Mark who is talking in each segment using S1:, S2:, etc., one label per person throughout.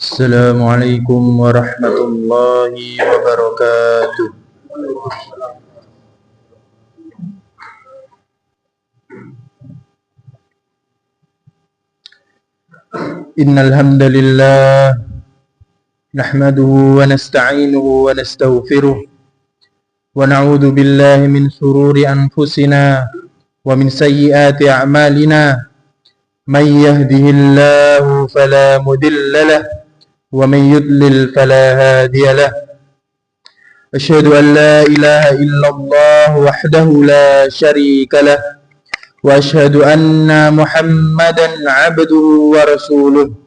S1: Assalamualaikum warahmatullahi wabarakatuh. Innal hamdalillah nahmaduhu wa nasta'inuhu wa nastaghfiruh wa na'udzu billahi min shururi anfusina wa min sayyiati a'malina. May yahdihillahu fala mudilla lahu wa may yudlil fala hadiya lahu. Asyhadu an la ilaha illallah wahdahu la syarika lahu wa asyhadu anna Muhammadan 'abduhu wa rasuluh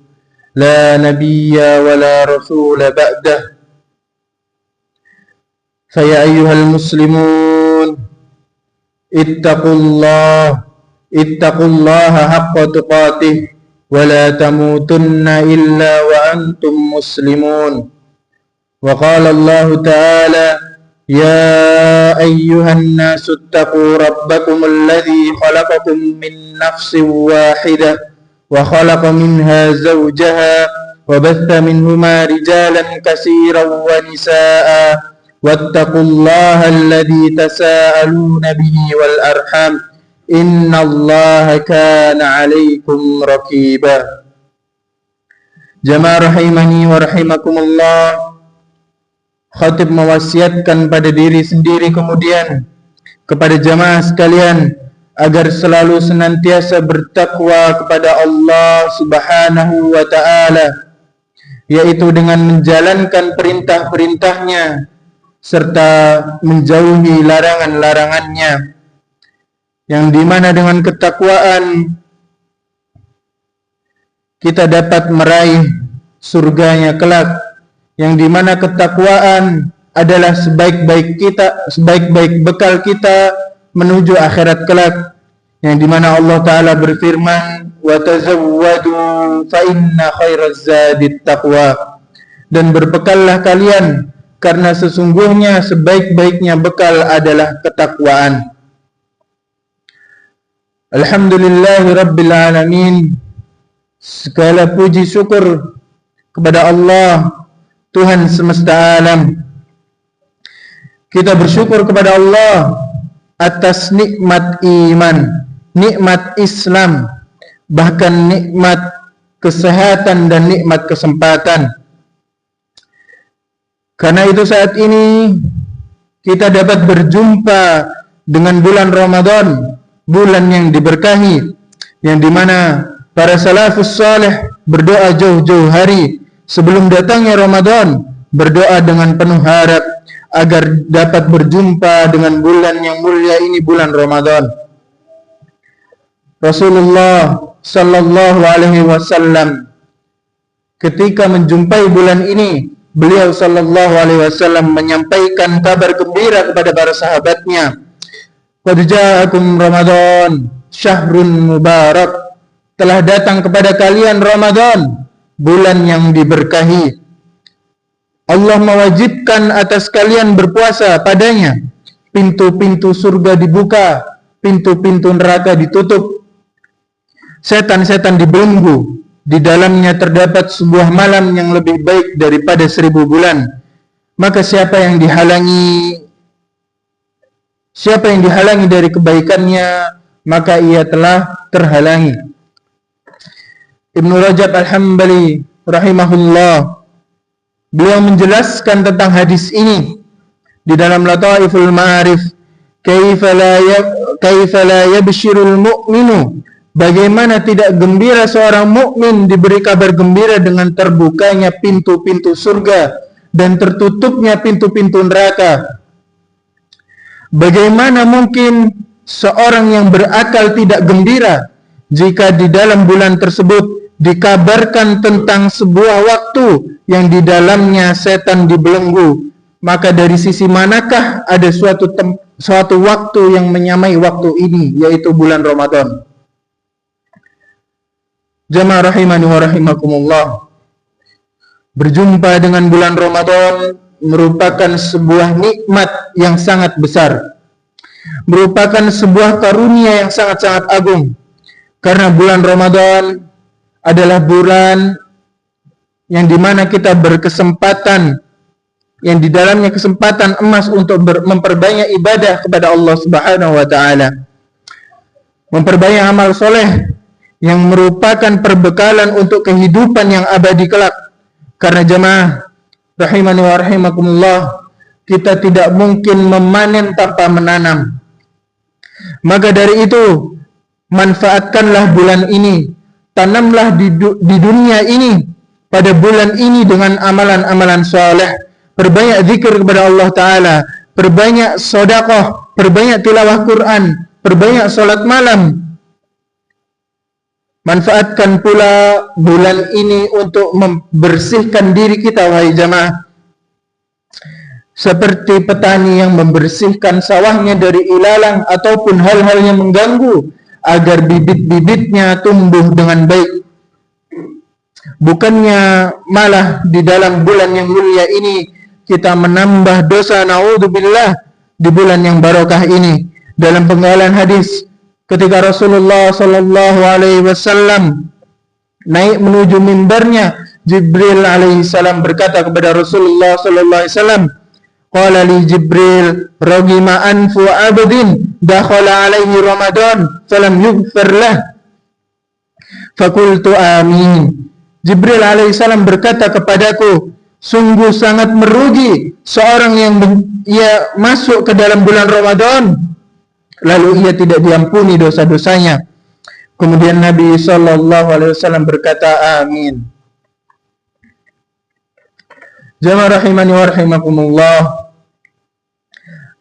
S1: la nabiyya wa la rasula ba'dah. Fa ya ayyuhal muslimun ittaqullaha haqqa tuqatih wa la tamutunna illa wa antum muslimun. Wa qala Allah ta'ala ya ayyuhan nasu ittaqu rabbakum alladhi khalaqakum min nafsin wahidah wa khalaqa minha zawjaha wa batha minhuma rijalan katsiran wa nisaa'a wattaqullaha alladhi tasaaluna bihi wal arham innallaha kana 'alaikum raqiba. Jamaah rahimani wa rahimakumullah, khatib mewasiatkan pada diri sendiri kemudian kepada jamaah sekalian agar selalu senantiasa bertakwa kepada Allah Subhanahu wa ta'ala, yaitu dengan menjalankan perintah-perintahnya serta menjauhi larangan-larangannya, yang dimana dengan ketakwaan kita dapat meraih surganya kelak, yang dimana ketakwaan adalah sebaik-baik bekal kita menuju akhirat kelak, yang dimana Allah Ta'ala berfirman wa tazawwadu fa inna khairaz zadit taqwa, dan berbekallah kalian karena sesungguhnya sebaik-baiknya bekal adalah ketakwaan. Alhamdulillahi Rabbil Alamin. Segala puji syukur kepada Allah, Tuhan semesta alam. Kita bersyukur kepada Allah atas nikmat iman, nikmat Islam, bahkan nikmat kesehatan dan nikmat kesempatan. Karena itu saat ini kita dapat berjumpa dengan bulan Ramadan, bulan yang diberkahi, yang dimana para salafus saleh berdoa jauh-jauh hari sebelum datangnya Ramadan, berdoa dengan penuh harap agar dapat berjumpa dengan bulan yang mulia ini, bulan Ramadan. Rasulullah sallallahu alaihi wasallam ketika menjumpai bulan ini, beliau sallallahu alaihi wasallam menyampaikan kabar gembira kepada para sahabatnya. Qad ja'akum Ramadan syahrun mubarak, telah datang kepada kalian Ramadan, bulan yang diberkahi. Allah mewajibkan atas kalian berpuasa padanya. Pintu-pintu surga dibuka, pintu-pintu neraka ditutup, setan-setan dibelenggu. Di dalamnya terdapat sebuah malam yang lebih baik daripada 1000 bulan. Maka siapa yang dihalangi dari kebaikannya, maka ia telah terhalangi. Ibnu Rajab Al-Hambali rahimahullah, beliau menjelaskan tentang hadis ini di dalam Lataiful Ma'arif. Kaifa la yabshirul mu'minu, bagaimana tidak gembira seorang mukmin diberi kabar gembira dengan terbukanya pintu-pintu surga dan tertutupnya pintu-pintu neraka. Bagaimana mungkin seorang yang berakal tidak gembira jika di dalam bulan tersebut dikabarkan tentang sebuah waktu yang di dalamnya setan dibelenggu? Maka dari sisi manakah ada suatu waktu yang menyamai waktu ini, yaitu bulan Ramadan? Jamaah rahimani wa rahimakumullah, berjumpa dengan bulan Ramadan merupakan sebuah nikmat yang sangat besar, merupakan sebuah karunia yang sangat-sangat agung. Karena bulan Ramadan adalah bulan yang dimana kita berkesempatan, yang di dalamnya kesempatan emas untuk memperbanyak ibadah kepada Allah Subhanahu wa taala. Memperbanyak amal soleh yang merupakan perbekalan untuk kehidupan yang abadi kelak. Karena jemaah rahimani wa rahimakumullah, kita tidak mungkin memanen tanpa menanam. Maka dari itu, manfaatkanlah bulan ini, tanamlah di dunia ini, pada bulan ini dengan amalan-amalan soleh. Perbanyak zikir kepada Allah Ta'ala, perbanyak sedekah, perbanyak tilawah Quran, perbanyak salat malam. Manfaatkan pula bulan ini untuk membersihkan diri kita, wahai jamaah. Seperti petani yang membersihkan sawahnya dari ilalang ataupun hal-hal yang mengganggu, agar bibit-bibitnya tumbuh dengan baik. Bukannya malah di dalam bulan yang mulia ini kita menambah dosa, naudzubillah, di bulan yang barokah ini. Dalam penggalan hadis, ketika Rasulullah sallallahu alaihi wasallam naik menuju mimbarnya, Jibril alaihi salam berkata kepada Rasulullah sallallahu alaihi wasallam, qala li Jibril, ragima anfu abdin dakhala alaihi Ramadan falam yughfar lah. Fakultu amin. Jibril alaihi salam berkata kepadaku, sungguh sangat merugi seorang yang ia masuk ke dalam bulan Ramadan lalu ia tidak diampuni dosa-dosanya. Kemudian Nabi sallallahu alaihi wasallam berkata amin. Jamaah rahimani wa rahimakumullah,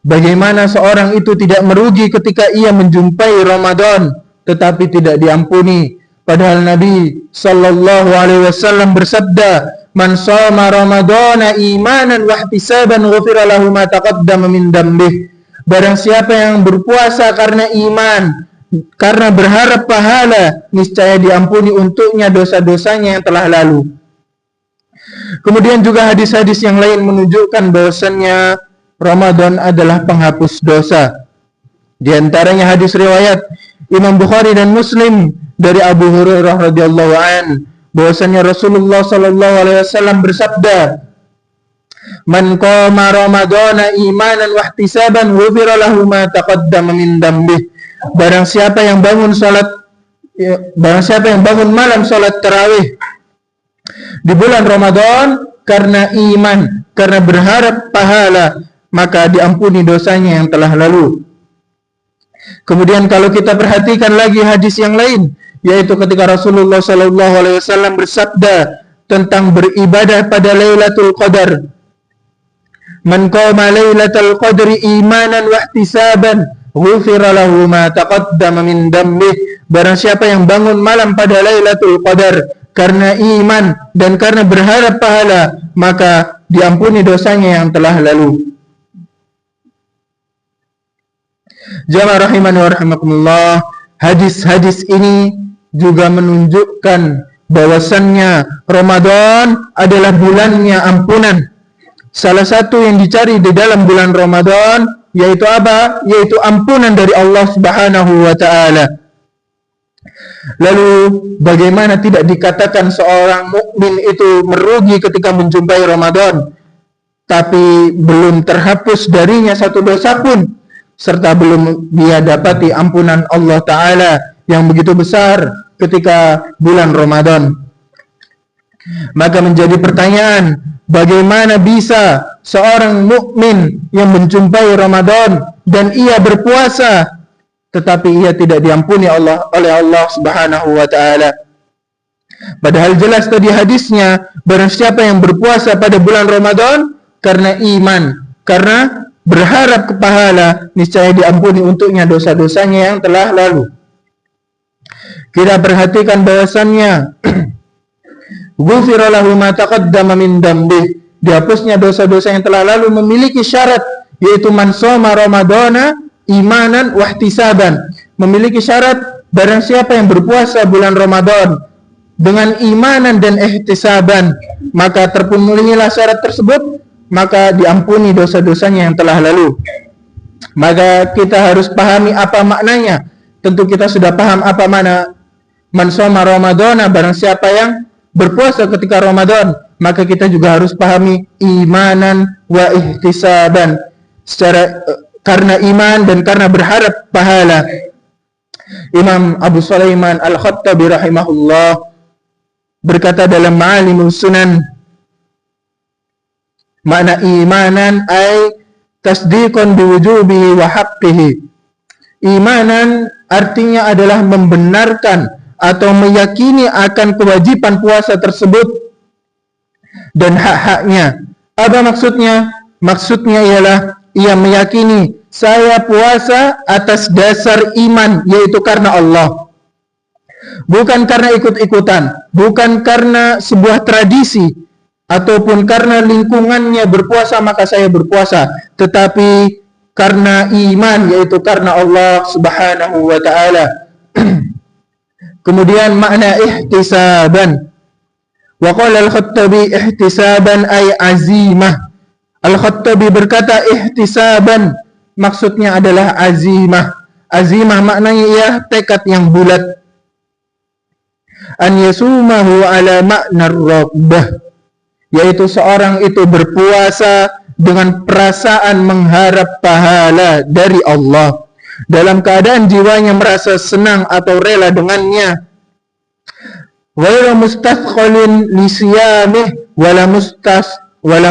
S1: bagaimana seorang itu tidak merugi ketika ia menjumpai Ramadan tetapi tidak diampuni. Padahal Nabi sallallahu alaihi wasallam bersabda, man shoma ramadhana imanan wa ihtisaban ghufira lahu ma taqaddama min dhanbihi. Barang siapa yang berpuasa karena iman, karena berharap pahala, niscaya diampuni untuknya dosa-dosanya yang telah lalu. Kemudian juga hadis-hadis yang lain menunjukkan bahwasannya Ramadan adalah penghapus dosa. Di antaranya hadis riwayat Imam Bukhari dan Muslim dari Abu Hurairah radhiyallahu an, bahwasanya Rasulullah sallallahu alaihi wasallam bersabda, man qama ramadhana imanan wa ihtisaban ghufira lahu ma taqaddama min dhanbihi. Barang siapa yang bangun malam salat tarawih di bulan Ramadan karena iman, karena berharap pahala, maka diampuni dosanya yang telah lalu. Kemudian kalau kita perhatikan lagi hadis yang lain, yaitu ketika Rasulullah sallallahu alaihi wasallam bersabda tentang beribadah pada Lailatul Qadar, man qama Lailatul Qadri imanan wa ihtisaban ghufira lahu ma taqaddama min dhanbihi. Barang siapa yang bangun malam pada Lailatul Qadar karena iman dan karena berharap pahala, maka diampuni dosanya yang telah lalu. Jamaah rahimani wa rahimakumullah, hadis-hadis ini juga menunjukkan bahwasannya Ramadan adalah bulannya ampunan. Salah satu yang dicari di dalam bulan Ramadan yaitu apa? Yaitu ampunan dari Allah Subhanahu wa taala. Lalu bagaimana tidak dikatakan seorang mukmin itu merugi ketika menjumpai Ramadan, tapi belum terhapus darinya satu dosa pun, serta belum dia dapati ampunan Allah Ta'ala yang begitu besar ketika bulan Ramadan. Maka menjadi pertanyaan, bagaimana bisa seorang mukmin yang menjumpai Ramadan dan ia berpuasa tetapi ia tidak diampuni oleh Allah Subhanahu wa taala? Padahal jelas tadi hadisnya, barang siapa yang berpuasa pada bulan Ramadan karena iman, karena berharap ke pahala, niscaya diampuni untuknya dosa-dosanya yang telah lalu. Kita perhatikan bahwasannya ghufira lahu ma taqaddama min dhanbihi, dihapusnya dosa-dosa yang telah lalu memiliki syarat, yaitu man shoma ramadhana imanan wa ihtisaban. Memiliki syarat, barang siapa yang berpuasa bulan Ramadan dengan imanan dan ihtisaban, maka terpenuhilah syarat tersebut, maka diampuni dosa-dosanya yang telah lalu. Maka kita harus pahami apa maknanya. Tentu kita sudah paham apa makna man shoma ramadhana, barang siapa yang berpuasa ketika Ramadan, maka kita juga harus pahami imanan wa ihtisaban, karena iman dan karena berharap pahala. Imam Abu Sulaiman Al-Khattabi rahimahullah berkata dalam Ma'alimus Sunan, makna imanan ay tasdiqun biwujubihi wa haqqihi. Imanan artinya adalah membenarkan atau meyakini akan kewajiban puasa tersebut dan hak-haknya. Apa maksudnya? Maksudnya ialah ia meyakini saya puasa atas dasar iman, yaitu karena Allah, bukan karena ikut-ikutan, bukan karena sebuah tradisi ataupun karena lingkungannya berpuasa maka saya berpuasa, tetapi karena iman, yaitu karena Allah Subhanahu wa taala. Kemudian makna ihtisaban, wa qala al-Khattabi ihtisaban ay azimah. Al-Khattabi berkata ihtisaban maksudnya adalah azimah. Azimah maknanya ya tekad yang bulat. An yasumahu ala makna raghbah, yaitu seorang itu berpuasa dengan perasaan mengharap pahala dari Allah, dalam keadaan jiwanya merasa senang atau rela dengannya. Ghairu mustathqalin li siyamih wala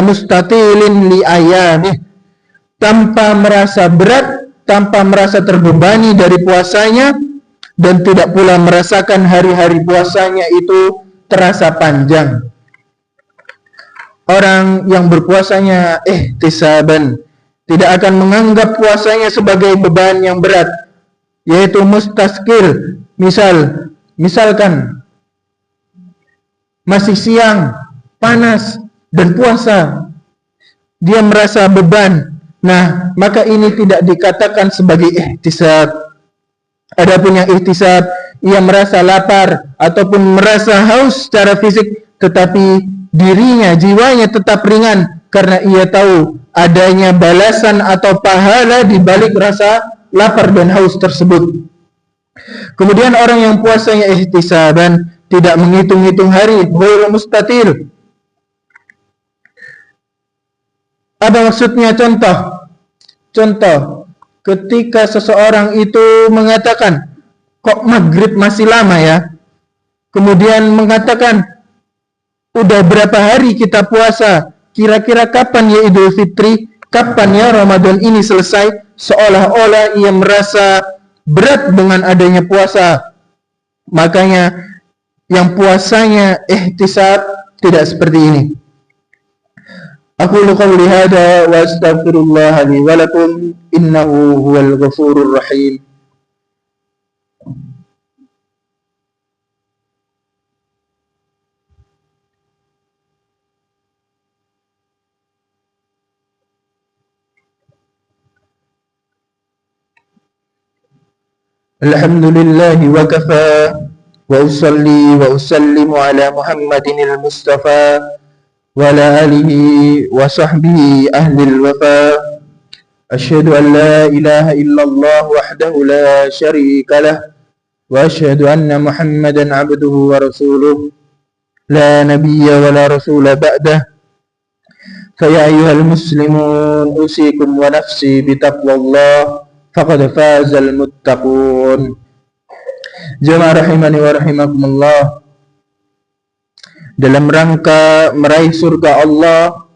S1: mustatilin li ayamih, tanpa merasa berat, tanpa merasa terbebani dari puasanya, dan tidak pula merasakan hari-hari puasanya itu terasa panjang. Orang yang berpuasanya ihtisaban tidak akan menganggap puasanya sebagai beban yang berat, yaitu mustaskil. Misalkan masih siang, panas, dan puasa, dia merasa beban. Nah, maka ini tidak dikatakan sebagai ihtisab. Adapun yang ihtisab, ia merasa lapar ataupun merasa haus secara fisik, tetapi dirinya, jiwanya tetap ringan karena ia tahu adanya balasan atau pahala di balik rasa lapar dan haus tersebut. Kemudian orang yang puasanya ihtisaban tidak menghitung-hitung hari, ghairu mustatil. Apa maksudnya? Contoh, ketika seseorang itu mengatakan, kok maghrib masih lama ya? Kemudian mengatakan, udah berapa hari kita puasa? Kira-kira kapan ya Idul Fitri? Kapan ya Ramadan ini selesai? Seolah-olah ia merasa berat dengan adanya puasa. Makanya yang puasanya ihtisab tidak seperti ini. Aqulu qawli hadha wa astaghfirullah li wa lakum innahu huwal ghafurur rahim. Alhamdulillahi wa kafa wa usalli wa usallimu ala Muhammadin al-Mustafa wa ala alihi wa sahbihi ahlil wafa. Asyhadu an la ilaha illallah wahdahu la syarika lah wa asyhadu anna Muhammadan abduhu wa rasuluh la nabiyya wa la rasula ba'dah. Fa ya ayyuhal muslimun usikum wa nafsi bitaqwallah faqad fazal muttaqun. Jamaah rahimani wa rahimakumullah, dalam rangka meraih surga Allah,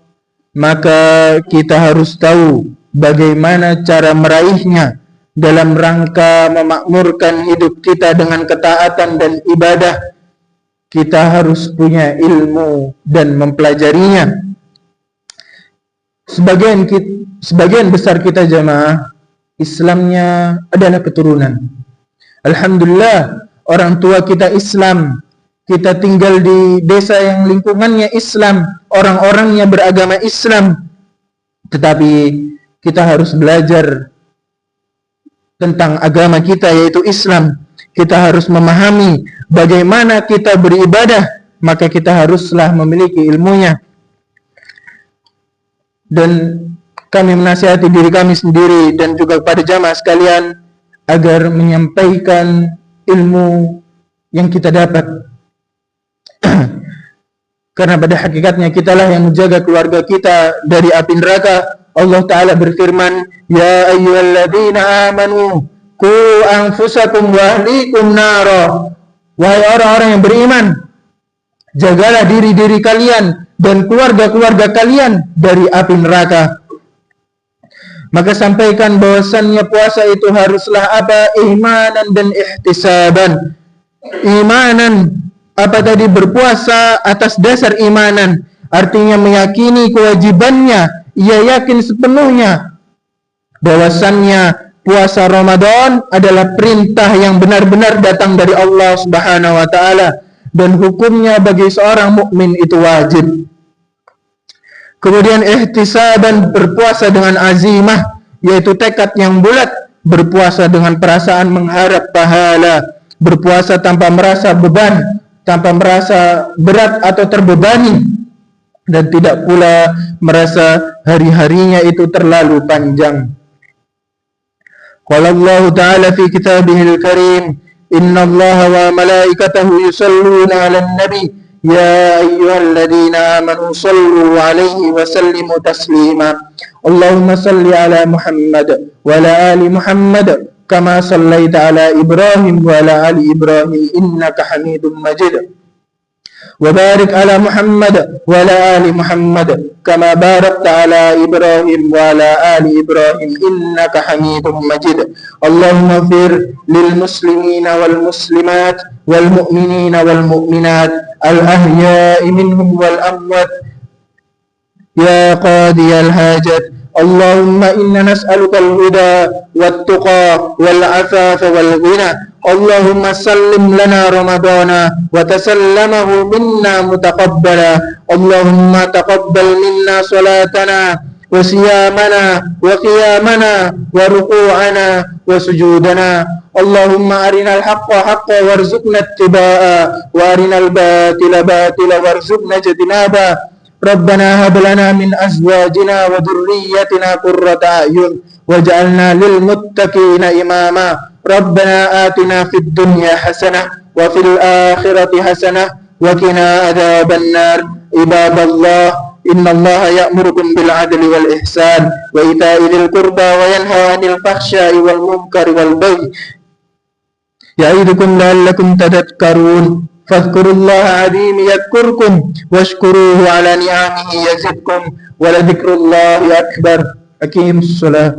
S1: maka kita harus tahu bagaimana cara meraihnya dalam rangka memakmurkan hidup kita dengan ketaatan dan ibadah. Kita harus punya ilmu dan mempelajarinya. Sebagian besar kita jamaah Islamnya adalah keturunan. Alhamdulillah, orang tua kita Islam, kita tinggal di desa yang lingkungannya Islam, orang-orangnya beragama Islam. Tetapi kita harus belajar tentang agama kita, yaitu Islam. Kita harus memahami bagaimana kita beribadah, maka kita haruslah memiliki ilmunya. Dan kami menasihati diri kami sendiri dan juga kepada jamaah sekalian agar menyampaikan ilmu yang kita dapat Karena pada hakikatnya kitalah yang menjaga keluarga kita dari api neraka. Allah Ta'ala berfirman, Ya ayyuhalladzina amanu qu anfusakum wa ahlikum nara. Wahai orang-orang yang beriman, jagalah diri-diri kalian dan keluarga-keluarga kalian dari api neraka. Maka sampaikan bahwasannya puasa itu haruslah apa? Imanan dan ihtisaban. Imanan, apa tadi? Berpuasa atas dasar imanan, artinya meyakini kewajibannya. Ia yakin sepenuhnya bahwasannya puasa Ramadan adalah perintah yang benar-benar datang dari Allah Subhanahu wa taala, dan hukumnya bagi seorang mukmin itu wajib. Kemudian ihtisaban, berpuasa dengan azimah, yaitu tekad yang bulat, berpuasa dengan perasaan mengharap pahala, berpuasa tanpa merasa beban, tanpa merasa berat atau terbebani, dan tidak pula merasa hari-harinya itu terlalu panjang. Qala Allah Ta'ala fi kitabihil karim, Inna Allah wa malaikatahu yusalluna 'alan nabi Ya ayyuhalladzina amanu sallu 'alaihi wa sallimu taslima. Allahumma salli 'ala Muhammad wa 'ala ali Muhammad kama sallaita 'ala Ibrahim wa 'ala ali Ibrahim innaka Hamidum Majid. Wa barik 'ala Muhammad wa 'ala ali Muhammad kama barakta 'ala Ibrahim wa 'ala ali Ibrahim innaka Hamidum Majid. Allahumma ighfir lil muslimina wal muslimat wal mu'minina wal mu'minat al ahya'i minhum wal amwat ya qadiyal hajat. Allahumma inna nas'aluka al-huda wat-tuqa wal-'afafa wal-ghina. Allahumma sallim lana Ramadana wa tasallamahu minna mutaqabbala. Allahumma taqabbal minna salatana wa siyamana wa qiyamana wa ruku'ana wa sujudana. Allahumma arinal haqqa haqqa warzuqna ittiba'a wa arinal batila batila warzuqna ijtinaba. Rabbana hab lana min azwajina wa dhurriyyatina qurrata a'yun waj'alna lil muttaqina imama. Rabbana atina fid dunya hasanah wa fil akhirati hasanah wa qina adzaban nar. Ibadallah, innallaha ya'murukum bil 'adli wal ihsan wa ita'i dzil qurba wa yanha 'anil fahsya'i wal munkari wal baghi ya'idukum la'allakum tadhakkarun. Fadhkurullaha 'azim yadhkurkum washkuruhu 'ala ni'amihi yazidkum wa la dzikrullahi akbar. Aqimus shalah.